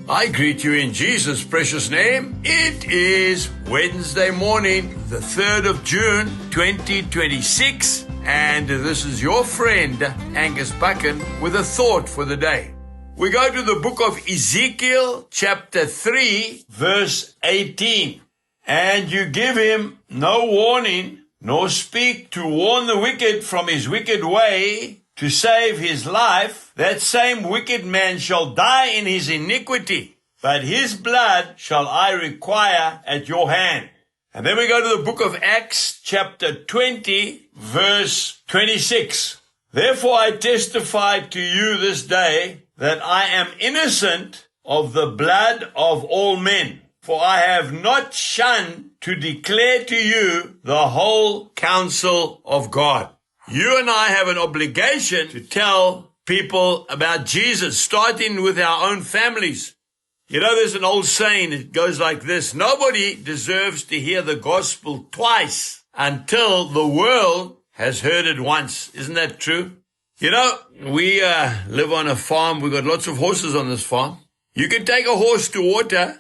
I greet you in Jesus' precious name. It is Wednesday morning, the 3rd of June, 2026, and this is your friend, Angus Buchan, with a thought for the day. We go to the book of Ezekiel, chapter 3, verse 18. And you give him no warning, nor speak to warn the wicked from his wicked way, to save his life. That same wicked man shall die in his iniquity, but his blood shall I require at your hand. And then we go to the book of Acts, chapter 20, verse 26. Therefore I testify to you this day that I am innocent of the blood of all men, for I have not shunned to declare to you the whole counsel of God. You and I have an obligation to tell people about Jesus, starting with our own families. You know, there's an old saying, it goes like this: nobody deserves to hear the gospel twice until the world has heard it once. Isn't that true? You know, we live on a farm. We've got lots of horses on this farm. You can take a horse to water,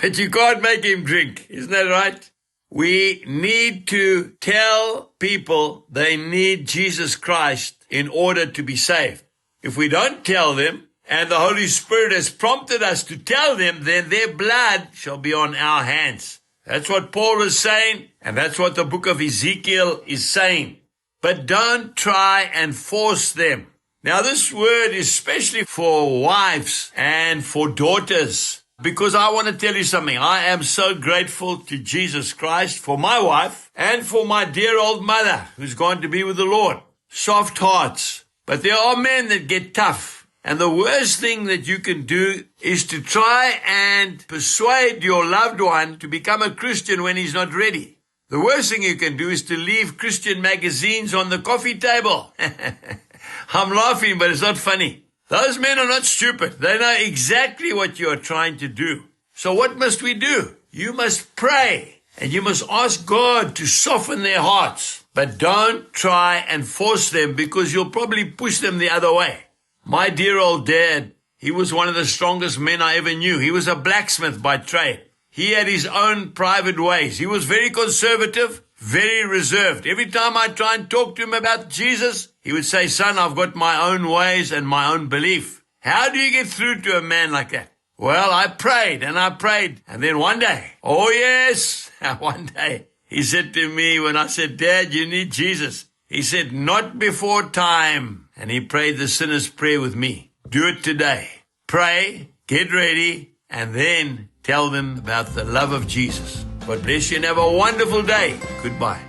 but you can't make him drink. Isn't that right? We need to tell people they need Jesus Christ in order to be saved. If we don't tell them, and the Holy Spirit has prompted us to tell them, then their blood shall be on our hands. That's what Paul is saying, and that's what the book of Ezekiel is saying. But don't try and force them. Now, this word is especially for wives and for daughters, because I want to tell you something. I am so grateful to Jesus Christ for my wife and for my dear old mother who's gone to be with the Lord. Soft hearts. But there are men that get tough. And the worst thing that you can do is to try and persuade your loved one to become a Christian when he's not ready. The worst thing you can do is to leave Christian magazines on the coffee table. I'm laughing, but it's not funny. Those men are not stupid. They know exactly what you're trying to do. So what must we do? You must pray, and you must ask God to soften their hearts. But don't try and force them, because you'll probably push them the other way. My dear old dad, he was one of the strongest men I ever knew. He was a blacksmith by trade. He had his own private ways. He was very conservative, very reserved. Every time I try and talk to him about Jesus, he would say, son, I've got my own ways and my own belief. How do you get through to a man like that? Well, I prayed and I prayed. And then one day, oh yes, one day, he said to me when I said, Dad, you need Jesus. He said, not before time. And he prayed the sinner's prayer with me. Do it today. Pray, get ready, and then tell them about the love of Jesus. God bless you and have a wonderful day. Goodbye.